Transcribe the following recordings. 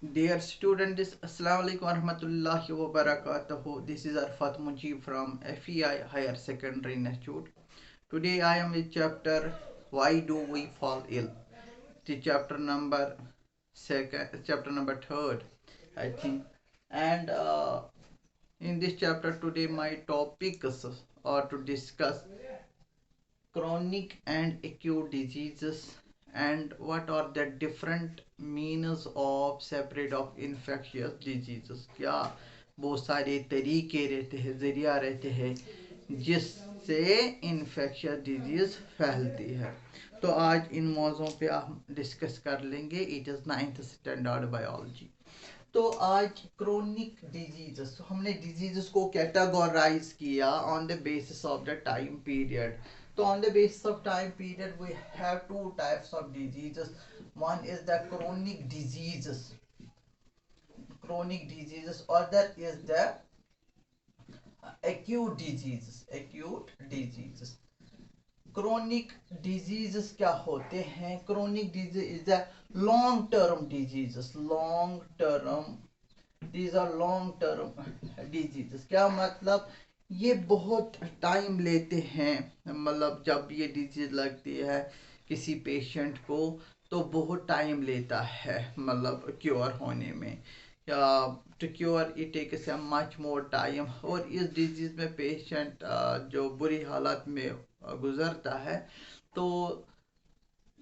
Dear students, Assalamu alaikum warahmatullahi wabarakatuh. This is Arfat Mujib from FEI Higher Secondary Institute. Today I am with chapter Why Do We Fall Ill? The chapter number chapter number third, I think. And in this chapter today, my topics are to discuss chronic and acute diseases and what are the different means of separate of infectious diseases. क्या बहुत सारे तरीके रहते हैं, ज़रिया रहते हैं जिससे इन्फेक्शियस डिजीज़ फैलती है। तो आज इन मौज़ों पे हम डिस्कस कर लेंगे। It is 9th standard biology. तो आज क्रोनिक डिजीजेस, तो हमने डिजीजेस को कैटेगराइज किया on the basis of the time period. तो on the basis of time period we have two types of diseases. One is the chronic diseases, other is the acute diseases. Chronic diseases क्या होते हैं? Chronic disease is the long term diseases. These are long term diseases. क्या मतलब? ये बहुत time लेते हैं। मतलब जब ये डिजीज लगती है किसी पेशेंट को तो बहुत टाइम लेता है, मतलब क्योर होने में, या to cure it takes a much more time. और इस डिजीज में पेशेंट जो बुरी हालत में गुजरता है तो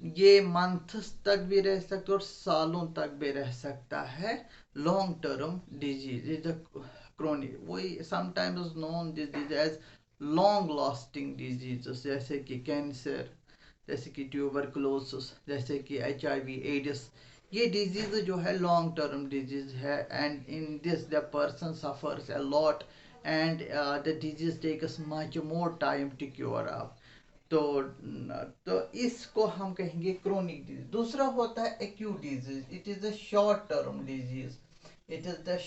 ये मंथ्स तक भी रह सकता है और सालों तक भी रह सकता है। Long term disease is chronic, वही sometimes known disease as long lasting diseases, जैसे कि कैंसर, जैसे कि ट्यूबरकुलोसिस, जैसे कि HIV एड्स। ये डिजीज जो है लॉन्ग टर्म डिजीज है and in this the person suffers a lot and the disease takes much more time to cure up. तो इसको हम कहेंगे क्रोनिक डिजीज। दूसरा होता है acute disease. It is the short term disease. It is the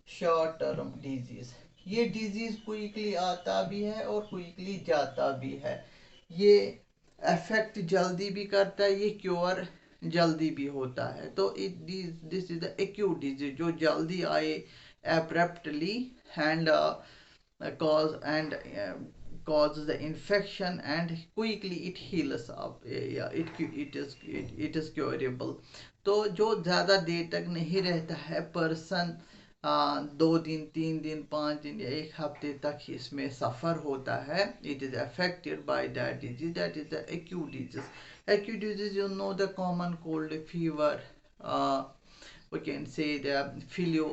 short term disease. ये disease quickly आता भी है और क्विकली जाता भी है। ये अफेक्ट जल्दी भी करता है, ये क्योर जल्दी भी होता है। तो this is the acute disease जो जल्दी आए abruptly and causes the infection and quickly it heals up. Yeah, it is curable. तो जो ज़्यादा देर तक नहीं रहता है पर्सन, 2 दिन 3 दिन 5 दिन या 1 हफ्ते तक इसमें सफ़र होता है, it is affected by that disease, that is the acute disease. Acute disease you know the common cold fever, we can say the filio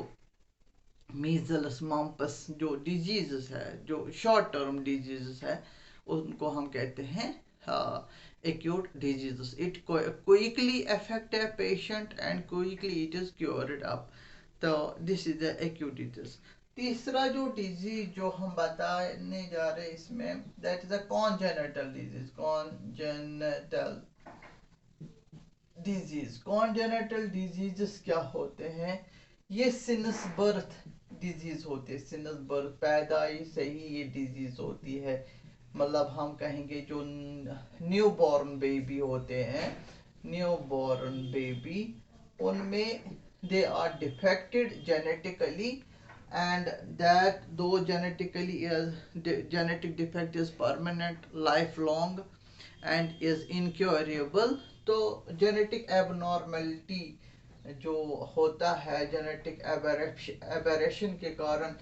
measles mumps, जो डिजीज़ है, जो शॉर्ट टर्म डिजीज़ है, उनको हम कहते हैं acute disease. It quickly affect a patient and quickly it is cured up. तो this is the acute disease. तीसरा जो डिजीज जो हम बताने जा रहे हैं इसमें, that is a congenital disease. Congenital diseases क्या होते हैं? ये सिंस बर्थ डिजीज होते हैं। सिंस बर्थ, पैदाइश से ही ये डिजीज होती है। मतलब हम कहेंगे जो न्यू बॉर्न बेबी होते हैं, न्यू बॉर्न बेबी, उनमें they are defected genetically and that though genetic defect is permanent, lifelong and is incurable। तो जेनेटिक एबनॉर्मेलिटी जो होता है, जेनेटिक एबरेशन के कारण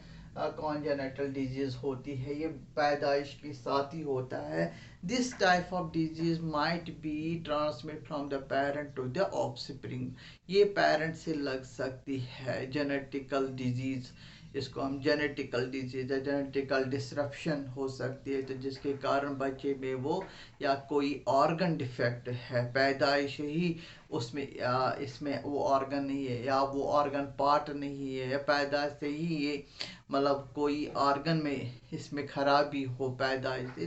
कॉन्जेनिटल डिजीज होती है। ये पैदाइश के साथ ही होता है। This type of disease might be transmit from the parent to the offspring. ये पेरेंट से लग सकती है जेनेटिकल डिजीज। इसको हम जेनेटिकल डिजीज या जेनेटिकल डिसरप्शन हो सकती है, तो जिसके कारण बच्चे में वो या कोई ऑर्गन डिफेक्ट है, पैदाइश ही उसमें इसमें वो ऑर्गन नहीं है या वो ऑर्गन पार्ट नहीं है, या पैदाइश से ही ये मतलब कोई ऑर्गन में इसमें खराबी हो पैदाइश से,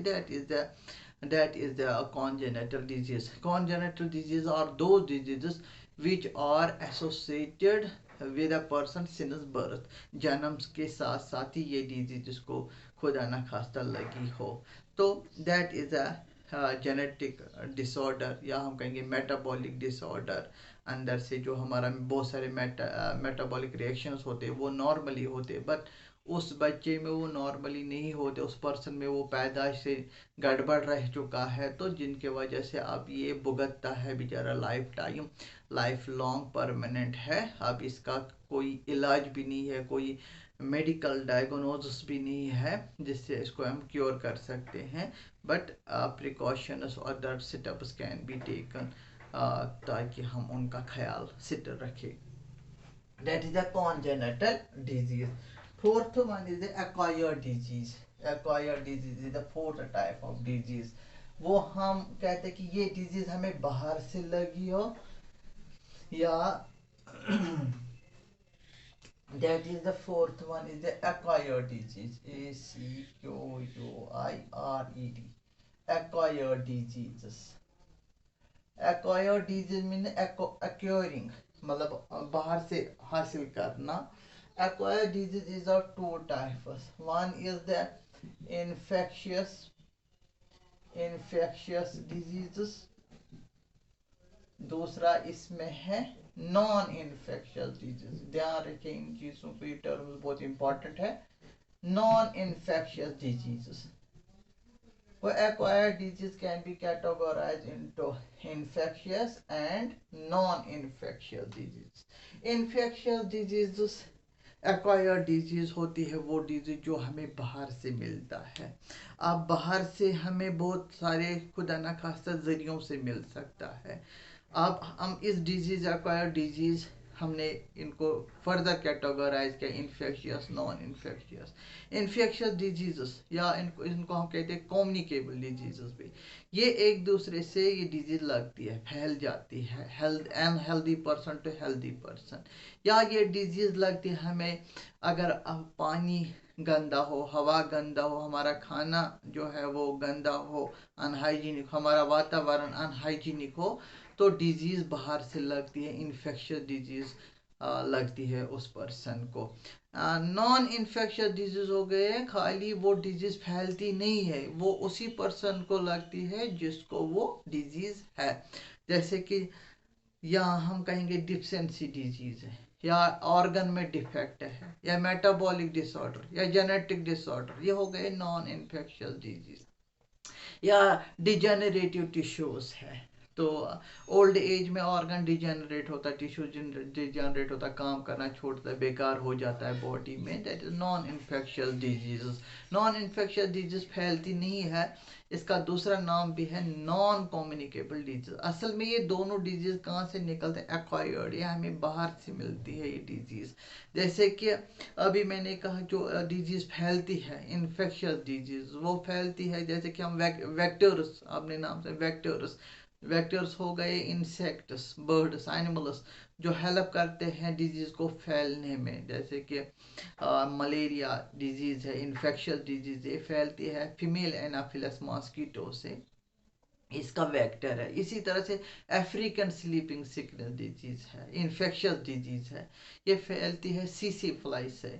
that is the congenital disease. Congenital disease are those diseases which are associated with a person since birth। जन्म के साथ साथ ही ये डिजीज इसको खुदा न खास्ता लगी हो। तो that is a genetic disorder या हम कहेंगे मेटाबॉलिक डिसऑर्डर, अंदर से जो हमारा बहुत सारे मेटाबॉलिक रिएक्शंस होते हैं वो नॉर्मली होते, बट उस बच्चे में वो नॉर्मली नहीं होते, उस पर्सन में वो पैदाइश से गड़बड़ रह चुका है, तो जिनके वजह से अब ये भुगतता है बेचारा life time, life long permanent है। अब इसका कोई इलाज भी नहीं है, कोई मेडिकल डायग्नोसिस भी नहीं है जिससे इसको हम क्योर कर सकते हैं, बट प्रिकॉशंस और other steps can be taken ताकि हम उनका ख्याल सिट रखें। That is a congenital disease. Fourth one is the acquired disease. Acquired disease is the fourth type of disease. वो हम कहते हैं कि ये डिजीज हमें बाहर से लगी हो या that is the fourth one is the acquired disease. ACQUIRED. Acquired diseases. Acquired disease means acquiring, मतलब बाहर से हासिल करना। Acquired disease is of two types. One is the infectious diseases, दूसरा इसमें है नॉन इन्फेक्शियस डिजीज। ध्यान रखें इन चीजों को, ये टर्म्स बहुत इंपॉर्टेंट है। Non infectious diseases, acquired disease can be categorized into infectious and non-infectious disease. Infectious diseases, acquired disease होती है वो डिजीज जो हमें बाहर से मिलता है। अब बाहर से हमें बहुत सारे खुदा न खास्ता जरियों से मिल सकता है। अब हम इस डिजीज एक्वायर्ड डिजीज हमने इनको फर्दर कैटेगराइज किया, infectious, non infectious. Infectious diseases या इनको हम कहते हैं कम्युनिकेबल डिजीजेस भी, ये एक दूसरे से ये डिजीज लगती है, फैल जाती है unhealthy person to healthy person, या ये डिजीज लगती है हमें अगर पानी गंदा हो, हवा गंदा हो, हमारा खाना जो है वो गंदा हो, अनहाइजीनिक, हमारा वातावरण अनहाइजीनिक हो, तो डिजीज बाहर से लगती है, इन्फेक्शियस डिजीज लगती है उस पर्सन को। नॉन इन्फेक्शियस डिजीज हो गए खाली वो डिजीज फैलती नहीं है, वो उसी पर्सन को लगती है जिसको वो डिजीज है। जैसे कि या हम कहेंगे डिफिशिएंसी डिजीज है, या ऑर्गन में डिफेक्ट है, या मेटाबॉलिक डिसऑर्डर, या जेनेटिक डिसऑर्डर, ये हो गए नॉन इन्फेक्शियस डिजीज। या डिजेनरेटिव टिश्यूज है, तो ओल्ड एज में ऑर्गन डिजेनरेट होता है, टिश्यू डिजेनरेट होता है, काम करना छोड़ता है, बेकार हो जाता है बॉडी में, that is non infectious diseases. Non infectious disease फैलती नहीं है, इसका दूसरा नाम भी है नॉन कम्युनिकेबल डिजीज। असल में ये दोनों डिजीज कहाँ से निकलते हैं? एक्वायर्ड, या हमें बाहर से मिलती है ये डिजीज। जैसे कि अभी मैंने कहा जो डिजीज फैलती है इन्फेक्शियस डिजीज, वो फैलती है जैसे कि हम वेक्टर्स, आपने नाम से वेक्टर्स हो गए, इंसेक्ट्स, बर्ड्स, एनिमल्स जो हेल्प करते हैं डिजीज को फैलने में, जैसे कि मलेरिया डिजीज है, इन्फेक्शियस डिजीज, ये फैलती है फीमेल एनाफिलस मॉस्किटो से, इसका वेक्टर है। इसी तरह से अफ्रीकन स्लीपिंग सिकनेस डिजीज है, इन्फेक्शियस डिजीज है, ये फैलती है सीसी फ्लाई से।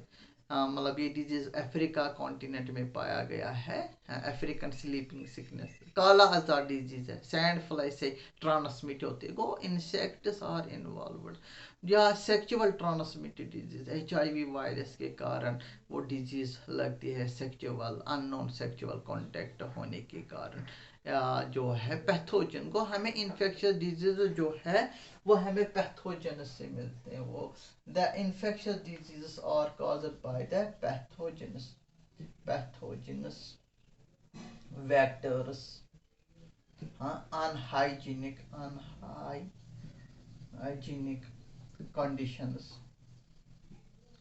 मतलब ये डिजीज अफ्रीका कॉन्टिनेंट में पाया गया है, अफ्रीकन स्लीपिंग सिकनेस। काला आजार डिजीज है, सैंड फ्लाई से ट्रांसमिट होती है, वो इंसेक्ट्स आर इन्वॉल्वड। या sexual transmitted disease, HIV virus के कारण वो डिजीज लगती है, सेक्चुअल अननोन सेक्चुअल कॉन्टेक्ट होने के कारण। जो है पैथोजन को हमें इन्फेक्शियस डिजीज जो है वो हमें पैथोजन से मिलते हैं। वो the infectious diseases are caused by the pathogens vectors, unhygienic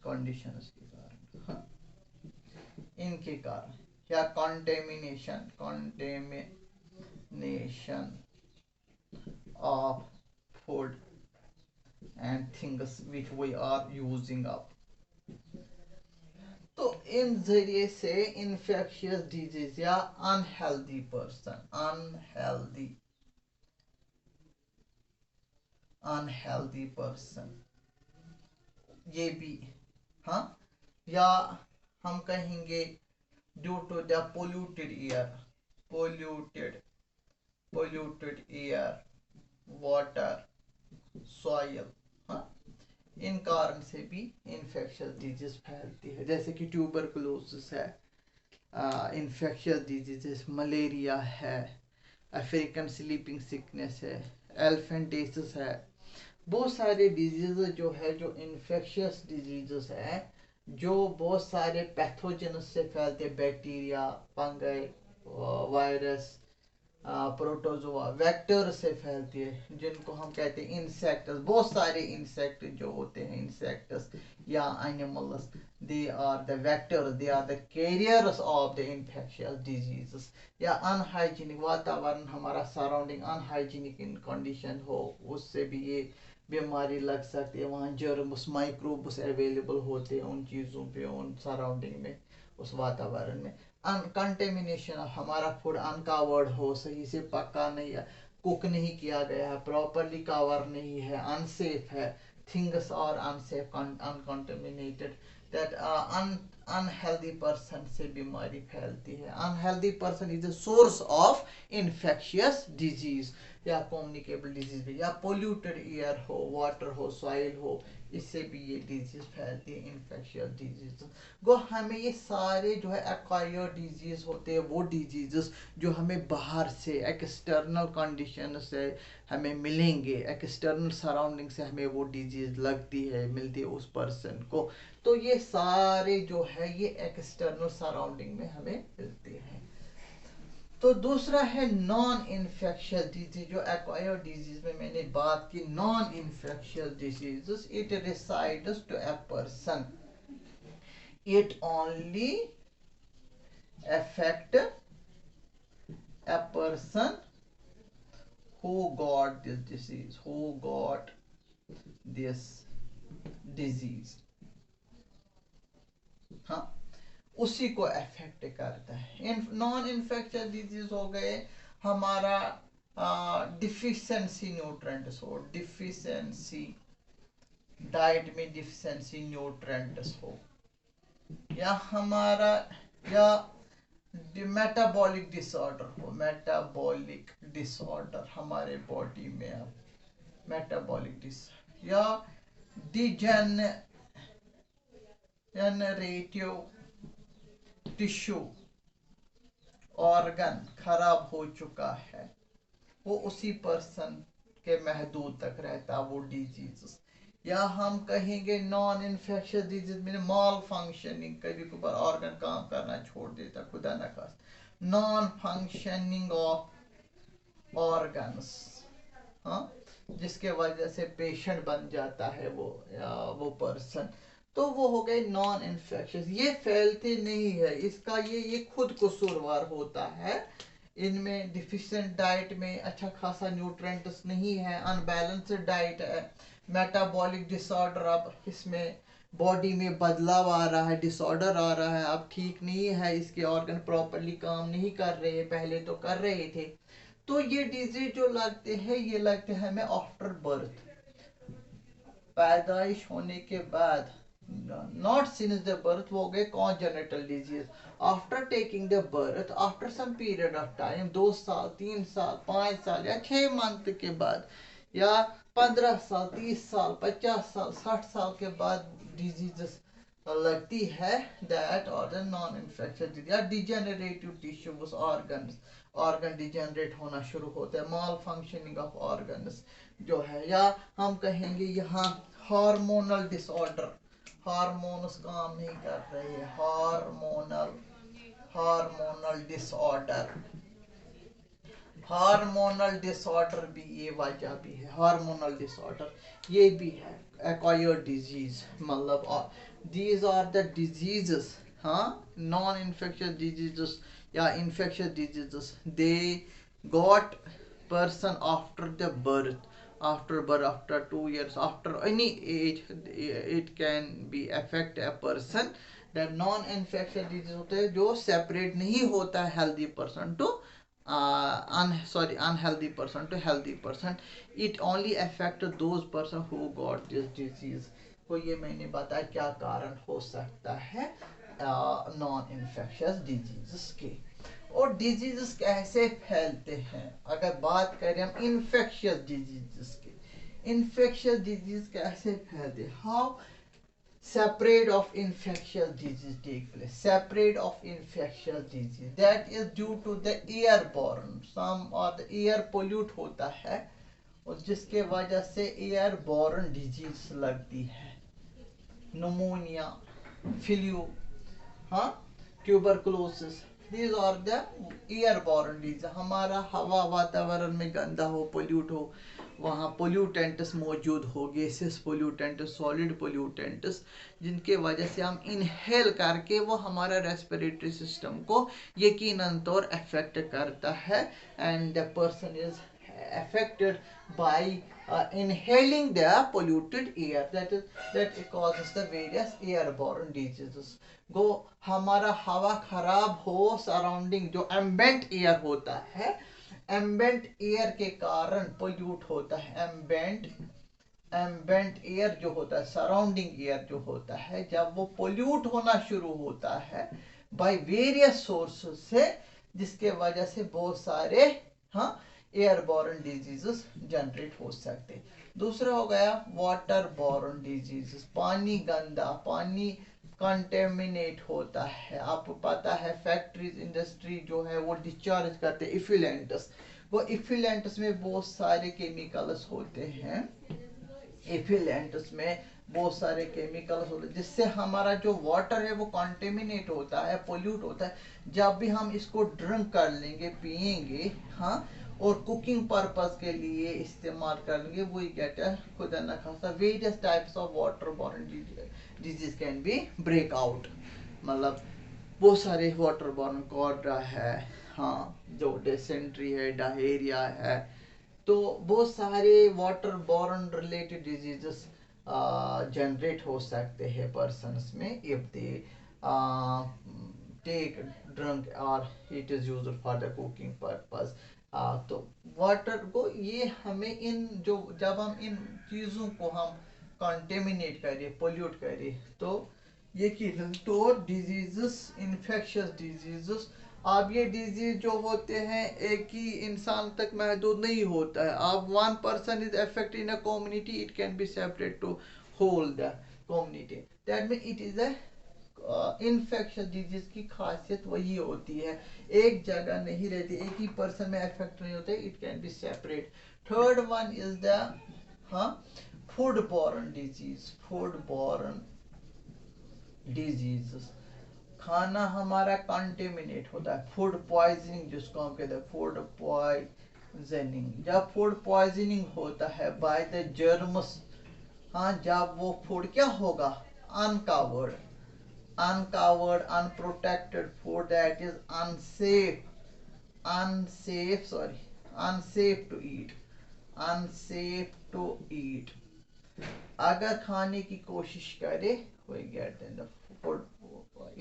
conditions के कारण, इनके कारण, या contamination of food and things which we are using up। तो इन जरिए से इन्फेक्शियस डिजीज या अनहेल्दी पर्सन ये भी, हाँ, या हम कहेंगे due to the polluted polluted air, water, soil, हाँ, इन कारण से भी इन्फेक्शियस डिजीज फैलती है, जैसे कि ट्यूबरकुलोसिस है, इन्फेक्शियस डिजीजेस मलेरिया है, अफ्रीकन स्लीपिंग सिकनेस है, एल्फेंटेसिस है। बहुत सारे डिजीज जो है जो इन्फेक्शियस डिजीजेस है, जो बहुत सारे पैथोजन से फैलते, bacteria, fungi, virus, protozoa, vector से फैलती है, जिनको हम कहते हैं इंसेक्ट्स। बहुत सारे इंसेक्ट जो होते हैं, इंसेक्ट्स या animals, they are the vector, they are the carriers of the infectious diseases. या अनहाइजीनिक वातावरण, हमारा सराउंडिंग अनहाइजीनिक इन कंडीशन हो, उससे भी ये बीमारी लग सकती है। वहाँ जर्म्स, माइक्रोब्स अवेलेबल होते हैं उन चीज़ों पे, उन सराउंडिंग में, उस वातावरण में। अनकंटेमिनेशन, हमारा फूड अनकवर्ड हो, सही से पका नहीं है, कुक नहीं किया गया है, प्रॉपरली कवर नहीं है, अनसेफ है, things are unsafe, uncontaminated, that unhealthy person से बीमारी फैलती है। Unhealthy person is the source of infectious disease या कम्युनिकेबल डिजीज भी। या पोल्यूटेड एयर हो, वाटर हो, सॉइल हो, इससे भी ये डिजीज फैलती है, इन्फेक्शियस डिजीज। गो हमें ये सारे जो है एक्वायर्ड डिजीज होते हैं, वो डिजीजेस जो हमें बाहर से एक्सटर्नल कंडीशन से हमें मिलेंगे, एक्सटर्नल सराउंडिंग से हमें वो डिजीज लगती है, मिलती है उस पर्सन को। तो ये सारे जो है ये एक्सटर्नल सराउंडिंग में हमें मिलते हैं। तो दूसरा है नॉन इन्फेक्शियस डिजीज, जो एक्वायर्ड डिजीज में मैंने बात की। Non infectious diseases, it resides to a person, it only affect a person who got this disease, who got this disease, हाँ, उसी को अफेक्ट करता है। नॉन इन्फेक्शियस डिजीज हो गए हमारा डिफिशियंसी न्यूट्रेंट्स हो, डिफिशियंसी डाइट में डिफिशियंसी न्यूट्रेंट्स हो, या हमारा या मेटाबॉलिक डिसऑर्डर हो, मेटाबॉलिक डिसऑर्डर हमारे बॉडी में अब मेटाबॉलिक डिस, या डिजेनरेटिव टिश्यू ऑर्गन खराब हो चुका है, वो उसी पर्सन के महदूद तक रहता वो डिजीज। या हम कहेंगे नॉन इन्फेक्शियस डिजीज में मॉल फंक्शनिंग, कभी कभार ऑर्गन काम करना छोड़ देता, खुदा न खास, नॉन फंक्शनिंग ऑफ ऑर्गन्स, हाँ, जिसके वजह से पेशेंट बन जाता है वो पर्सन। तो वो हो गए नॉन इन्फेक्शियस। ये फैलते नहीं है, इसका ये खुद कसूरवार होता है। इनमें डिफिशिएंट डाइट में अच्छा खासा न्यूट्रेंट्स नहीं है, अनबैलेंस्ड डाइट है, मेटाबॉलिक डिसऑर्डर, अब इसमें बॉडी में बदलाव आ रहा है, डिसऑर्डर आ रहा है, अब ठीक नहीं है, इसके ऑर्गन प्रॉपरली काम नहीं कर रहे, पहले तो कर रहे थे। तो ये डिजीज जो लगते हैं, ये लगते हैं हमें आफ्टर बर्थ, पैदाइश होने के बाद, नॉट सिंस द बर्थ, वो हो गए congenital disease. After taking the birth, after some period of time, 2 साल, 3 साल, 5 साल या 6 मंथ के बाद, या 15 साल, 30 साल, 50 साल, 60 साल के बाद डिजीजेस लगती है, दैट और द नॉन इन्फेक्शियस डिजीज। या डिजेनरेटिव टिश्यूज, ऑर्गन डिजेनरेट होना शुरू होता है, माल फंक्शनिंग ऑफ ऑर्गन्स जो है। या हम कहेंगे यहाँ हार्मोनल डिसऑर्डर, हार्मोन्स काम नहीं कर रहे हैं, हार्मोनल डिसऑर्डर, हार्मोनल डिसऑर्डर भी ये वजह भी है, हार्मोनल डिसऑर्डर ये भी है एक्वायर्ड डिजीज, मतलब दीज आर द डिजीजेस, हाँ, नॉन इन्फेक्शियस डिजीजेस या infectious diseases, they got person after the birth, after 2 years, after any age, it can be affect a person। that non infectious disease होते हैं जो separate नहीं होता है healthy person to unhealthy person to healthy person, it only affect those person who got this disease। तो ये मैंने बताया क्या कारण हो सकता है नॉन इन्फेक्शियस डिजीजेस के। और डिजीजेस कैसे फैलते हैं, अगर बात करें हम इन्फेक्शियस डिजीजेस की, इन्फेक्शियस डिजीज कैसे फैलते हैं, how separate of infectious disease take place, separate of infectious disease that is due to the airborne, some or the air pollute होता है और जिसके वजह से airborne disease लगती है, pneumonia, flu, हाँ, tuberculosis, these are the airborne disease. हमारा हवा वातावरण में गंदा हो, पोल्यूट हो, वहाँ पोल्यूटेंट्स मौजूद हो, गैसेस पोल्यूटेंट्स, सॉलिड पोल्यूटेंट्स, जिनके वजह से हम इनहेल करके वो हमारा रेस्पिरेटरी सिस्टम को यकीनन तौर अफेक्ट करता है, and the person is affected by inhaling the polluted air, that it causes the various airborne diseases। गो हमारा हवा खराब हो, सराउंडिंग जो एम्बेंट एयर होता है, एम्बेंट एयर के कारण पोल्यूट होता है, एम्बेंट एयर जो होता है, सराउंडिंग एयर जो होता है, जब वो पोल्यूट होना शुरू होता है बाय वेरियस सोर्सेस से, जिसके वजह से बहुत सारे हाँ एयरबॉर्न डिजीजेस जनरेट हो सकते। दूसरा हो गया वाटर बॉर्न डिजीजेस, पानी गंदा, पानी कंटेमिनेट होता है। आपको पता है फैक्ट्रीज, इंडस्ट्री जो है वो डिस्चार्ज करते हैं इफिलेंट्स, वो इफिलेंट्स में बहुत सारे केमिकल्स होते हैं, इफिलेंट्स में बहुत सारे केमिकल्स होते हैं, जिससे हमारा जो वाटर है वो कंटेमिनेट होता है, पोल्यूट होता है। जब भी हम इसको ड्रिंक कर लेंगे, पिएंगे, हाँ, और कुकिंग पर्पस के लिए इस्तेमाल करेंगे, वही गेट खुदा न खासा various types of water borne disease can be break out. मतलब बहुत सारे वाटर बॉर्न कॉलरा है, हाँ, जो डिसेंट्री है, डायरिया है, तो बहुत सारे water borne related diseases generate हो सकते हैं पर्सन्स में इफ दे टेक ड्रंक और it is used for the cooking purpose. तो वाटर को ये हमें इन जो जब हम इन चीज़ों को हम कंटेमिनेट करें, पोल्यूट करें, तो यकीनन तो डिजीजेस, इन्फेक्शियस डिजीजेस, अब ये डिजीज जो होते हैं एक ही इंसान तक महदूद नहीं होता है। अब one person is affect in a community, it can be separate to whole the community, that mean it is a infectious disease की खासियत वही होती है, एक जगह नहीं रहती, एक ही पर्सन में अफेक्ट नहीं होता, it can be separate. Third one is the हाँ food borne disease, food borne disease, खाना हमारा कंटेमिनेट होता है, फूड पॉइजनिंग जिसको हम कहते हैं, फूड पॉइजनिंग, जब फूड पॉइजनिंग होता है बाय द जर्म्स, हाँ, जब वो फूड क्या होगा, uncovered, unprotected food, that is unsafe to eat, unsafe to eat. अगर खाने की कोशिश करे, we get in the food,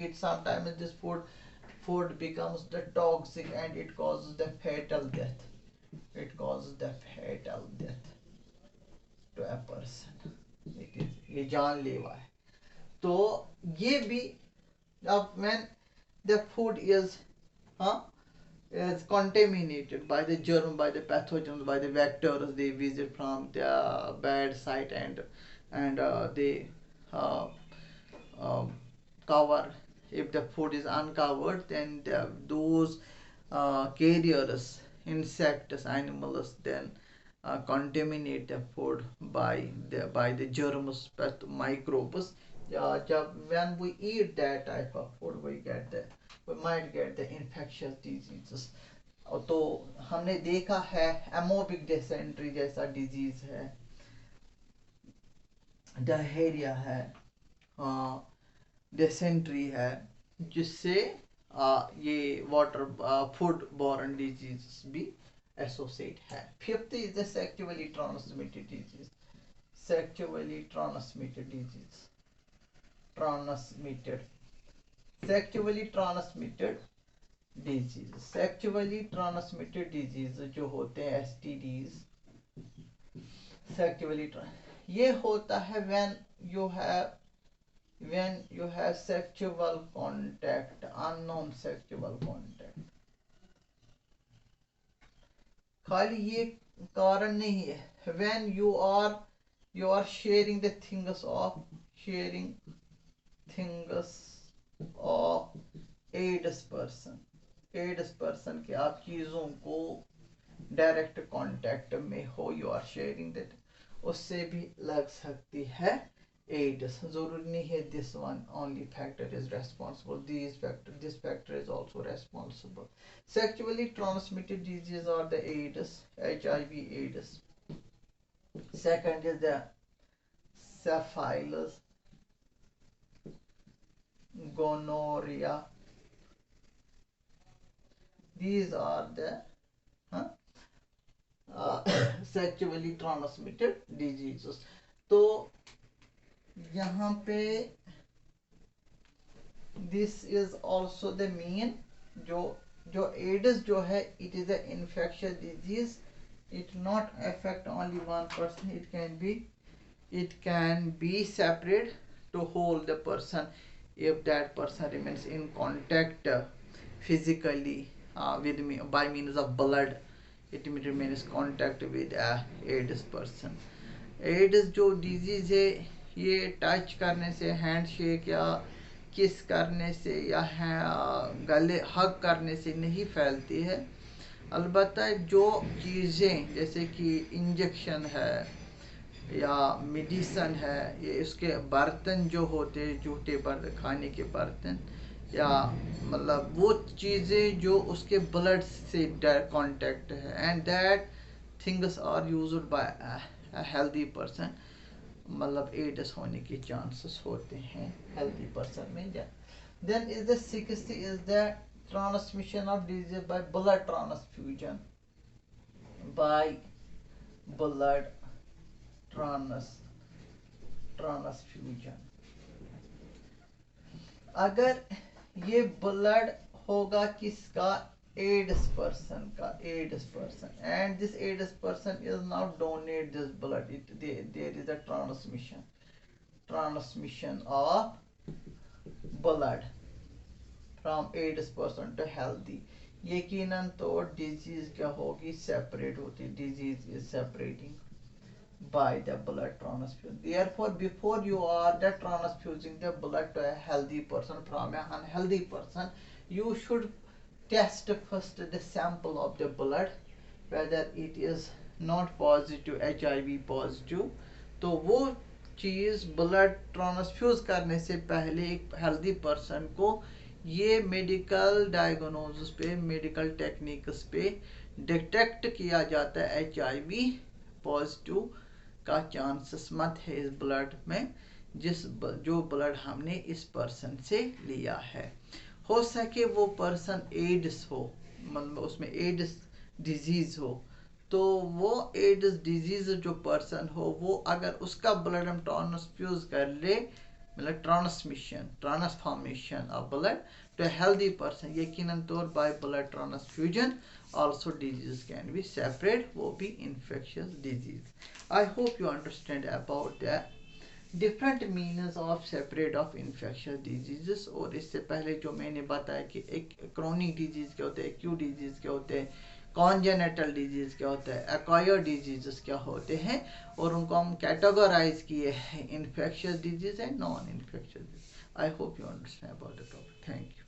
it sometimes this food becomes the toxic and it causes the fatal death, it causes the fatal death to a person, it is ये जानलेवा है। तो ये भी अब when the food is is contaminated by the germ, by the pathogens, by the vectors they visit from the bad site, and they uh, um, cover. If the food is uncovered, then those carriers, insects, animals, then contaminate the food by the germs, microbes. When we eat that type of food, we might get the infectious diseases. तो हमने देखा है amoebic dysentery जैसा disease है, diarrhoea है, dysentery है, जिससे ये वाटर फूड बॉर्न डिजीज भी एसोसिएट है। Fifth is the sexually transmitted disease, sexually transmitted disease, sexually transmitted disease, sexually transmitted disease जो होते हैं एसटीडीज, सेक्सुअली ये होता है when you have sexual contact, unknown sexual contact, खाली ये कारण नहीं है। when you are sharing the things of sharing things of AIDS person के आप चीज़ों को डायरेक्ट कांटेक्ट में हो, यू आर शेयरिंग दैट, उससे भी लग सकती है एड्स। जरूरी नहीं है this one only factor is responsible, this factor is also responsible. Sexually transmitted disease are the AIDS, HIV AIDS. Second is the syphilis, gonorrhea. These are the sexually transmitted diseases. तो यहाँ पे this is also the mean, जो ads जो है it is a infectious disease, it not affect only one person, it can be separate to whole the person if that person remains in contact physically with me by means of blood, it remains contact with a AIDS person. AIDS जो disease है ये touch करने से, hand shake या किस करने से या गले हग करने से नहीं फैलती है। अलबत्ता जो चीज़ें जैसे कि इंजेक्शन है या मेडिसन है, ये इसके बर्तन जो होते हैं, जूठे बर्तन, खाने के बर्तन, या मतलब वो चीज़ें जो उसके ब्लड से कांटेक्ट है, and that things are used by healthy person, मतलब एड्स होने के चांसेस होते हैं हेल्दी पर्सन में। Then is the sixth is the transmission of disease by blood transfusion, transfusion. अगर ये ब्लड होगा किसका, AIDS person, and this AIDS person is now donate this blood, there is a transmission of blood from AIDS person to healthy, यकीनन तो disease क्या होगी, separate होती, disease is separating by the blood transfusion. Therefore, before you are the transfusing the blood to a healthy person from an unhealthy person, you should test first the sample of the blood whether it is not positive, HIV positive। तो वो चीज़ blood transfuse करने से पहले एक healthy person को ये medical diagnosis पे, medical techniques पे डिटेक्ट किया जाता है HIV पॉजिटिव का चांसेस मत है इस ब्लड में, जो ब्लड हमने इस पर्सन से लिया है। हो सके वो पर्सन एड्स हो, मतलब उसमें एड्स डिजीज हो, तो वो एड्स डिजीज जो पर्सन हो वो अगर उसका ब्लड हम ट्रांसफ्यूज कर ले, मतलब transformation of blood to a healthy person, यकीनन तौर by blood transfusion also disease can be separate, वो भी infectious disease। I hope you understand about the different means of separate of infectious diseases। और इससे पहले जो मैंने बताया कि एक chronic disease क्या होते हैं, acute disease क्या होते हैं, congenital disease क्या होता है, acquired diseases क्या होते हैं, और उनको हम कैटेगराइज किए हैं infectious disease and non infectious disease। I hope you understand about the topic। Thank you।